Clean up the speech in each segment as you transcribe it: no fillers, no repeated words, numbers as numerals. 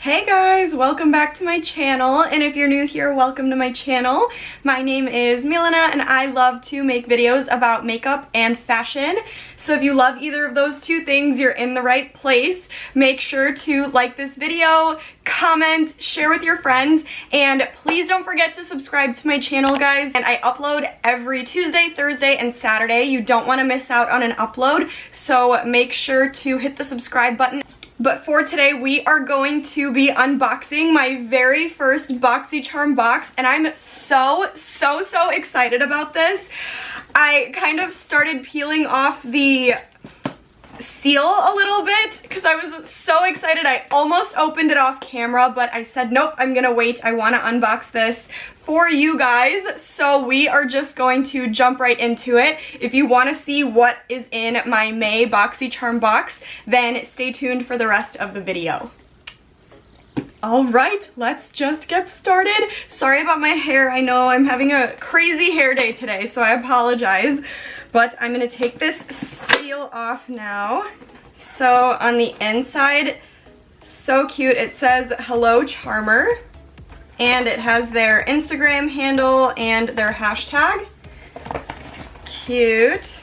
Hey guys, welcome back to my channel, and if you're new here, welcome to my channel. My name is Milena and I love to make videos about makeup and fashion. So if you love either of those two things, you're in the right place. Make sure to like this video, comment, share with your friends, and please don't forget to subscribe to my channel, guys. And I upload every Tuesday, Thursday, and Saturday. You don't want to miss out on an upload, so make sure to hit the subscribe button. But for today, we are going to be unboxing my very first Boxycharm box, and I'm so excited about this. I kind of started peeling off the seal a little bit because I was so excited. I almost opened it off camera, but I said, nope, I'm gonna wait. I want to unbox this for you guys. So we are just going to jump right into it. If you want to see what is in my May Boxycharm box, then stay tuned for the rest of the video. Alright, let's just get started. Sorry about my hair. I know I'm having a crazy hair day today, so I apologize. But I'm going to take this seal off now. So on the inside, so cute, it says Hello Charmer. And it has their Instagram handle and their hashtag. Cute.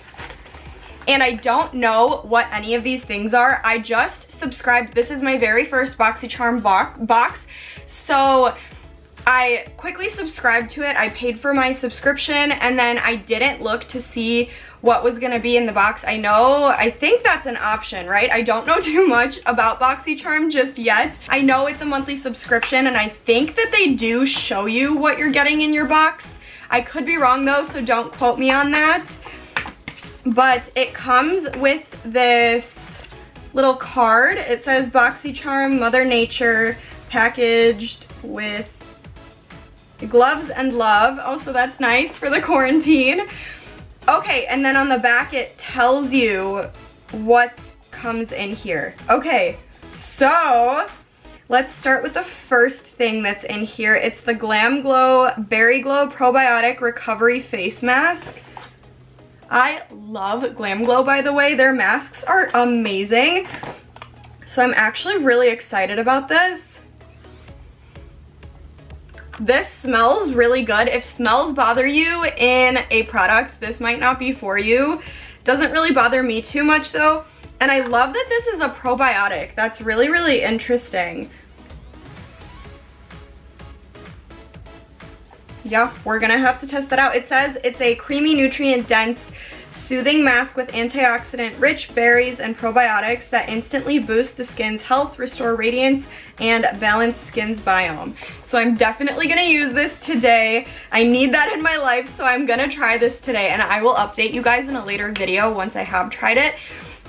And I don't know what any of these things are. I just subscribed. This is my very first Boxycharm box. So I quickly subscribed to it. I paid for my subscription and then I didn't look to see what was gonna be in the box. I think that's an option, right? I don't know too much about Boxycharm just yet. I know it's a monthly subscription and I think that they do show you what you're getting in your box. I could be wrong though, so don't quote me on that. But it comes with this little card. It says Boxycharm Mother Nature, packaged with gloves and love. Oh, so that's nice for the quarantine. Okay, and then on the back it tells you what comes in here. Okay, so let's start with the first thing that's in here. It's the GLAMGLOW BERRYGLOW Probiotic Recovery Face Mask. I love GLAMGLOW, by the way. Their masks are amazing. So I'm actually really excited about this. This smells really good. If smells bother you in a product, this might not be for you. Doesn't really bother me too much though. And I love that this is a probiotic. That's really interesting. Yeah, we're gonna have to test that out. It says it's a creamy, nutrient-dense, soothing mask with antioxidant-rich berries and probiotics that instantly boost the skin's health, restore radiance, and balance skin's biome. So I'm definitely gonna use this today. I need that in my life, so I'm gonna try this today, and I will update you guys in a later video once I have tried it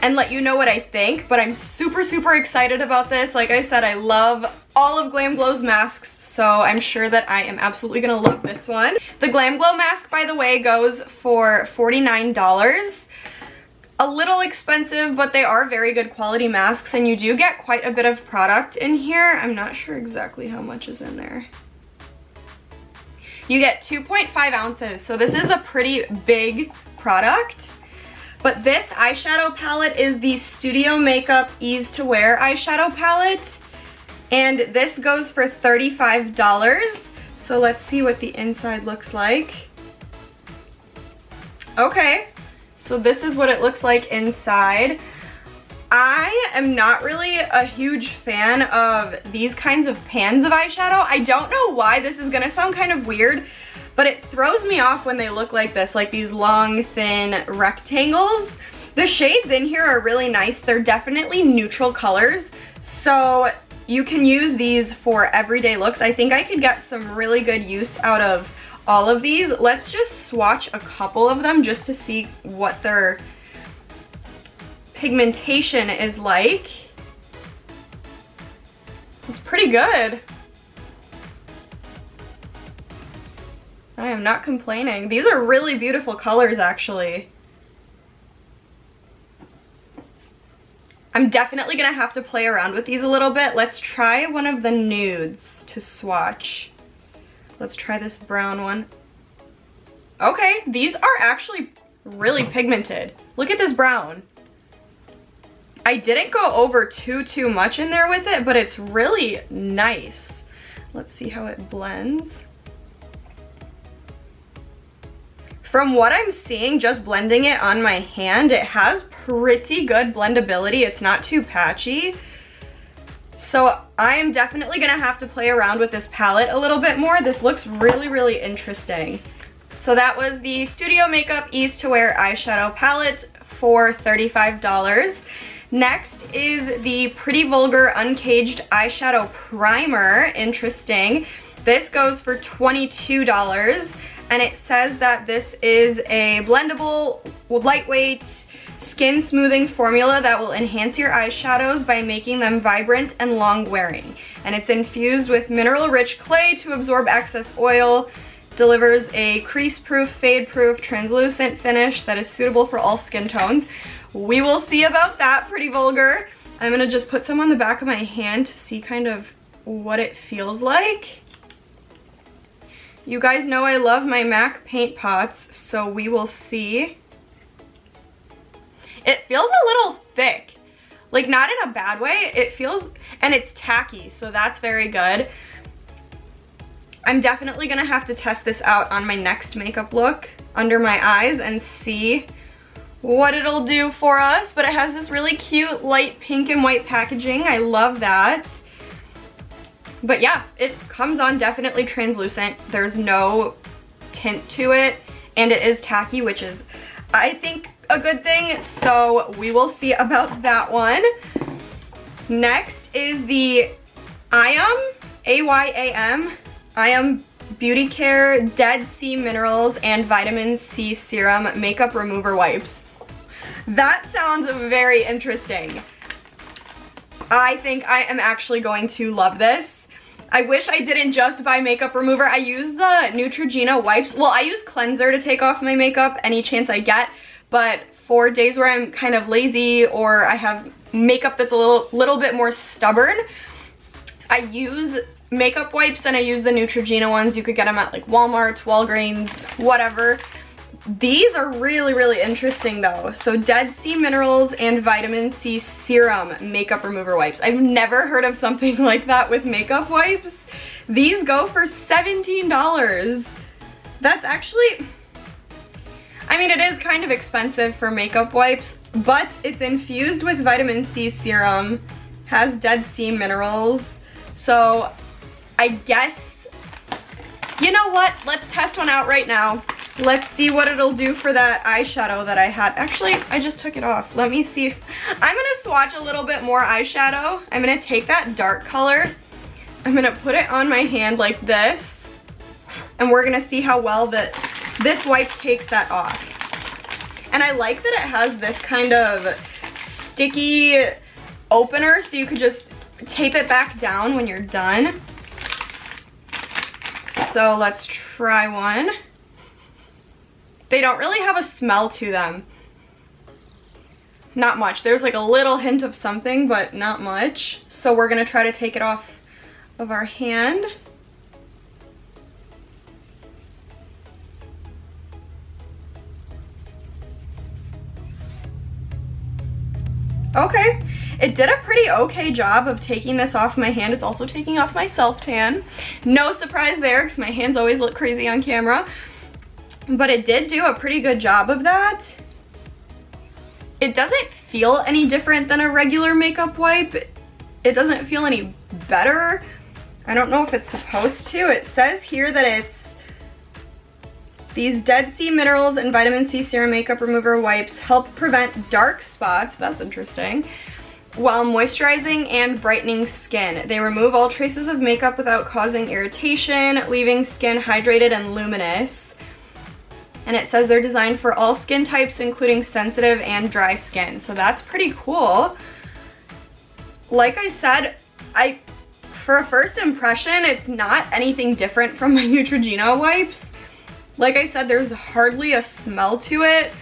and let you know what I think. But I'm super excited about this. Like I said, I love all of GLAMGLOW's masks, so I'm sure that I am absolutely gonna love this one. The GLAMGLOW mask, by the way, goes for $49. A little expensive, but they are very good quality masks, and you do get quite a bit of product in here. I'm not sure exactly how much is in there. You get 2.5 ounces, so this is a pretty big product. But this eyeshadow palette is the STUDIOMAKEUP Ease to Wear eyeshadow palette. And this goes for $35. So let's see what the inside looks like. Okay, so this is what it looks like inside. I am not really a huge fan of these kinds of pans of eyeshadow. I don't know why. This is gonna sound kind of weird, but it throws me off when they look like this, like these long, thin rectangles. The shades in here are really nice. They're definitely neutral colors, so you can use these for everyday looks. I think I could get some really good use out of all of these. Let's just swatch a couple of them just to see what their pigmentation is like. It's pretty good. I am not complaining. These are really beautiful colors, actually. I'm definitely gonna have to play around with these a little bit. Let's try one of the nudes to swatch. Let's try this brown one. Okay, these are actually really pigmented. Look at this brown. I didn't go over too much in there with it, but it's really nice. Let's see how it blends. From what I'm seeing, just blending it on my hand, it has pretty good blendability. It's not too patchy. So I am definitely gonna have to play around with this palette a little bit more. This looks really interesting. So that was the Studio Makeup Ease to Wear eyeshadow palette for $35. Next is the Pretty Vulgar Uncaged eyeshadow primer. Interesting. This goes for $22. And it says that this is a blendable, lightweight, skin smoothing formula that will enhance your eyeshadows by making them vibrant and long wearing. And it's infused with mineral rich clay to absorb excess oil, delivers a crease proof, fade proof, translucent finish that is suitable for all skin tones. We will see about that, Pretty Vulgar. I'm gonna just put some on the back of my hand to see kind of what it feels like. You guys know I love my MAC paint pots, so we will see. It feels a little thick, like not in a bad way. It feels, and it's tacky, so that's very good. I'm definitely gonna have to test this out on my next makeup look under my eyes and see what it'll do for us, but it has this really cute light pink and white packaging. I love that. But yeah, it comes on definitely translucent. There's no tint to it, and it is tacky, which is, I think, a good thing. So we will see about that one. Next is the AYAM, A-Y-A-M, AYAM BEAUTYCARE Dead Sea Minerals and Vitamin C Serum Makeup Remover Wipes. That sounds very interesting. I think I am actually going to love this. I wish I didn't just buy makeup remover. I use the Neutrogena wipes. Well, I use cleanser to take off my makeup any chance I get, but for days where I'm kind of lazy or I have makeup that's a little bit more stubborn, I use makeup wipes and I use the Neutrogena ones. You could get them at like Walmart, Walgreens, whatever. These are really interesting though. So Dead Sea Minerals and Vitamin C Serum Makeup Remover Wipes. I've never heard of something like that with makeup wipes. These go for $17. That's actually, I mean, it is kind of expensive for makeup wipes, but it's infused with Vitamin C Serum, has Dead Sea Minerals. So I guess, you know what? Let's test one out right now. Let's see what it'll do for that eyeshadow that I had. Actually, I just took it off. Let me see. I'm gonna swatch a little bit more eyeshadow. I'm gonna take that dark color. I'm gonna put it on my hand like this. And we're gonna see how well this wipe takes that off. And I like that it has this kind of sticky opener so you could just tape it back down when you're done. So let's try one. They don't really have a smell to them. Not much. There's like a little hint of something, but not much. So we're gonna try to take it off of our hand. Okay, it did a pretty okay job of taking this off my hand. It's also taking off my self-tan. No surprise there, because my hands always look crazy on camera. But it did do a pretty good job of that. It doesn't feel any different than a regular makeup wipe. It doesn't feel any better. I don't know if it's supposed to. It says here that it's these Dead Sea Minerals and Vitamin C Serum Makeup Remover Wipes help prevent dark spots. That's interesting. While moisturizing and brightening skin. They remove all traces of makeup without causing irritation, leaving skin hydrated and luminous. And it says they're designed for all skin types, including sensitive and dry skin. So that's pretty cool. Like I said, for a first impression, it's not anything different from my Neutrogena wipes. Like I said, there's hardly a smell to it.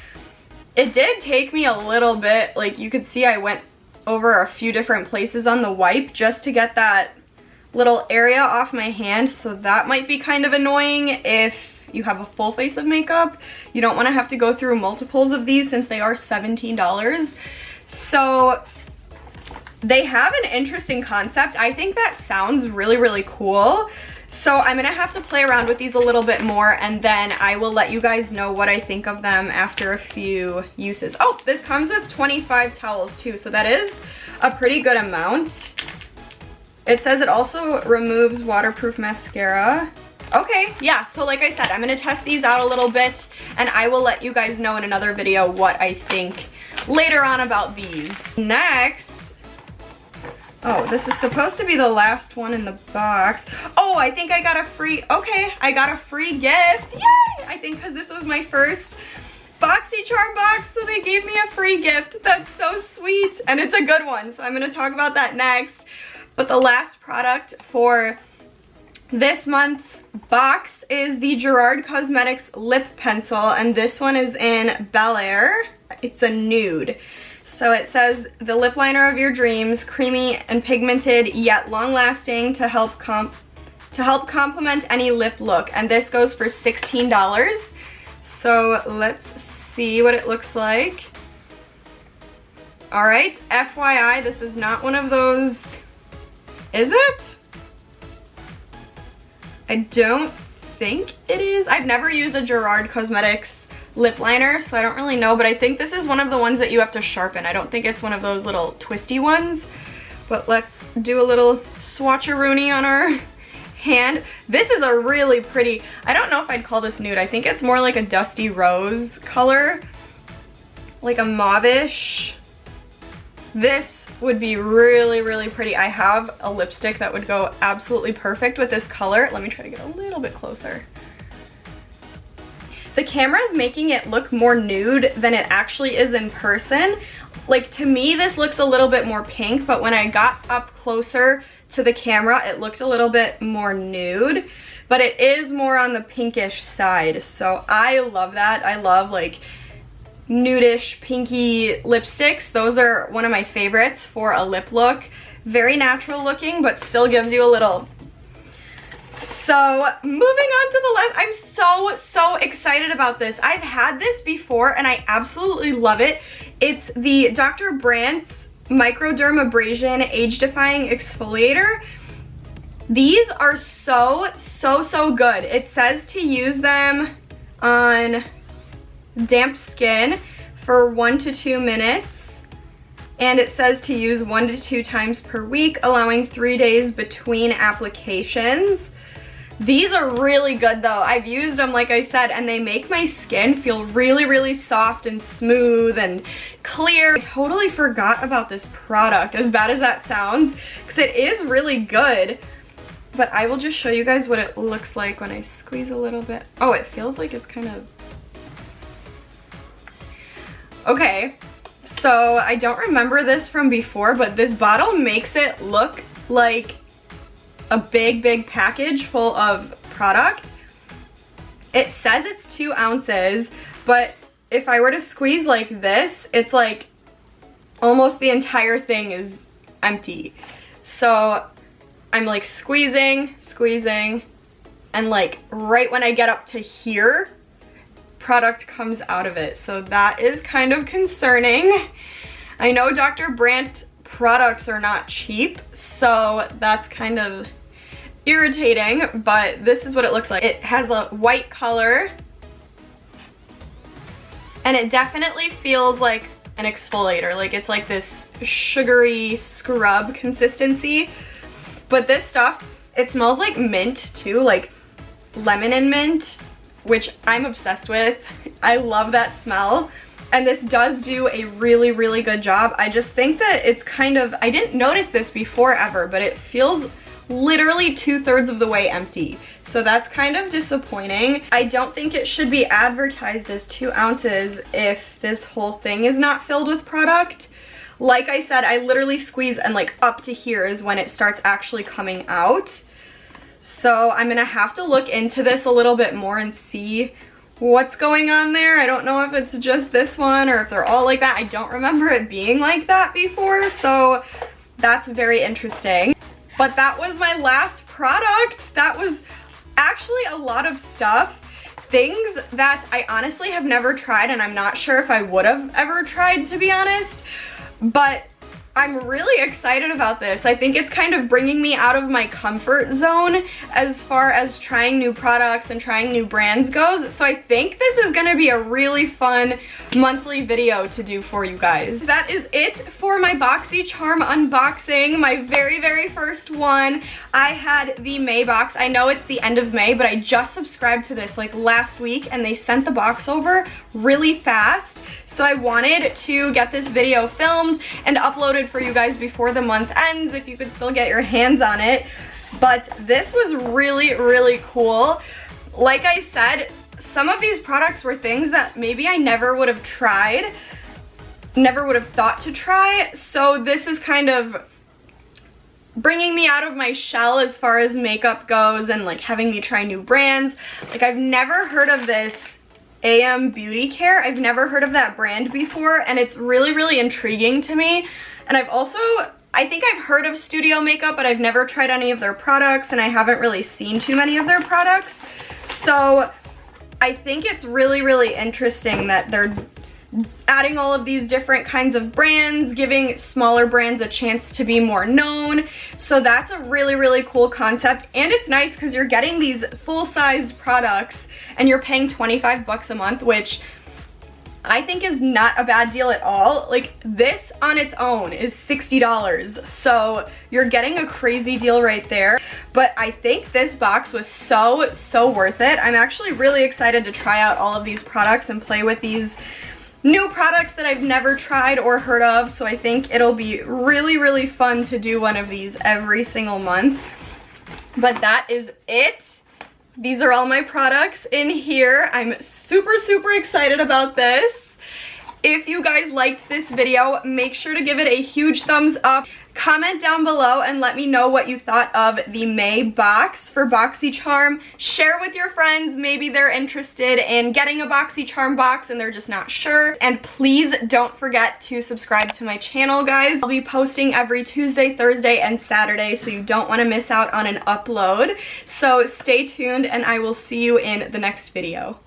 It did take me a little bit, like you could see I went over a few different places on the wipe just to get that little area off my hand. So that might be kind of annoying if you have a full face of makeup. You don't want to have to go through multiples of these since they are $17. So they have an interesting concept. I think that sounds really, really cool. So I'm gonna have to play around with these a little bit more, and then I will let you guys know what I think of them after a few uses. Oh, this comes with 25 towels too, so that is a pretty good amount. It says it also removes waterproof mascara. Okay, yeah, so like I said, I'm gonna test these out a little bit, and I will let you guys know in another video what I think later on about these. Next, oh, this is supposed to be the last one in the box. Oh, I think I got a free, okay, I got a free gift. Yay! I think because this was my first Boxycharm box, so they gave me a free gift. That's so sweet, and it's a good one, so I'm gonna talk about that next. But the last product for this month's box is the Gerard Cosmetics Lip Pencil, and this one is in Bel Air. It's a nude. So it says, the lip liner of your dreams, creamy and pigmented yet long-lasting to help complement any lip look. And this goes for $16. So let's see what it looks like. All right, FYI, this is not one of those, is it? I don't think it is. I've never used a Gerard Cosmetics lip liner, so I don't really know, but I think this is one of the ones that you have to sharpen. I don't think it's one of those little twisty ones, but let's do a little swatcheroonie on our hand. This is a really pretty, I don't know if I'd call this nude. I think it's more like a dusty rose color, like a mauvish. This would be really, really pretty. I have a lipstick that would go absolutely perfect with this color. Let me try to get a little bit closer. The camera is making it look more nude than it actually is in person. Like, to me, this looks a little bit more pink, but when I got up closer to the camera, it looked a little bit more nude, but it is more on the pinkish side. So I love that. I love like nudish pinky lipsticks. Those are one of my favorites for a lip look. Very natural looking, but still gives you a little. So moving on to the last, I'm so excited about this. I've had this before and I absolutely love it. It's the Dr. Brandt's Microdermabrasion Age Defying Exfoliator. These are so good. It says to use them on damp skin for 1 to 2 minutes. And it says to use 1 to 2 times per week, allowing 3 days between applications. These are really good though. I've used them, like I said, and they make my skin feel really soft and smooth and clear. I totally forgot about this product, as bad as that sounds, because it is really good. But I will just show you guys what it looks like when I squeeze a little bit. Oh, it feels like it's kind of... Okay, so I don't remember this from before, but this bottle makes it look like a big package full of product. It says it's 2 ounces, but if I were to squeeze like this, it's like almost the entire thing is empty. So I'm like squeezing, and like right when I get up to here, product comes out of it. So that is kind of concerning. I know Dr. Brandt products are not cheap, so that's kind of irritating, but this is what it looks like. It has a white color, and it definitely feels like an exfoliator. Like it's like this sugary scrub consistency. But this stuff, it smells like mint too, like lemon and mint, which I'm obsessed with. I love that smell. And this does do a really good job. I just think that it's kind of, I didn't notice this before ever, but it feels literally 2/3 of the way empty. So that's kind of disappointing. I don't think it should be advertised as 2 ounces if this whole thing is not filled with product. Like I said, I literally squeeze and like up to here is when it starts actually coming out. So I'm gonna have to look into this a little bit more and see what's going on there. I don't know if it's just this one or if they're all like that. I don't remember it being like that before, so that's very interesting. But that was my last product. That was actually a lot of stuff. Things that I honestly have never tried, and I'm not sure if I would have ever tried, to be honest. But I'm really excited about this. I think it's kind of bringing me out of my comfort zone as far as trying new products and trying new brands goes. So I think this is gonna be a really fun monthly video to do for you guys. That is it for my Boxycharm unboxing, my very first one. I had the May box. I know it's the end of May, but I just subscribed to this like last week and they sent the box over really fast. So I wanted to get this video filmed and uploaded for you guys before the month ends, if you could still get your hands on it. But this was really cool. Like I said, some of these products were things that maybe I never would have tried, never would have thought to try. So this is kind of bringing me out of my shell as far as makeup goes and like having me try new brands. Like I've never heard of this AYAM BEAUTYCARE. I've never heard of that brand before and it's really intriguing to me. And I think I've heard of STUDIOMAKEUP, but I've never tried any of their products and I haven't really seen too many of their products. So I think it's really interesting that they're adding all of these different kinds of brands, giving smaller brands a chance to be more known. So that's a really cool concept, and it's nice because you're getting these full-sized products and you're paying 25 bucks a month, which I think is not a bad deal at all. Like this on its own is $60, so you're getting a crazy deal right there. But I think this box was so worth it. I'm actually really excited to try out all of these products and play with these new products that I've never tried or heard of, so I think it'll be really fun to do one of these every single month. But that is it. These are all my products in here. I'm super excited about this. If you guys liked this video, make sure to give it a huge thumbs up. Comment down below and let me know what you thought of the May box for Boxycharm. Share with your friends, maybe they're interested in getting a Boxycharm box and they're just not sure. And please don't forget to subscribe to my channel, guys. I'll be posting every Tuesday, Thursday, and Saturday, so you don't want to miss out on an upload. So stay tuned and I will see you in the next video.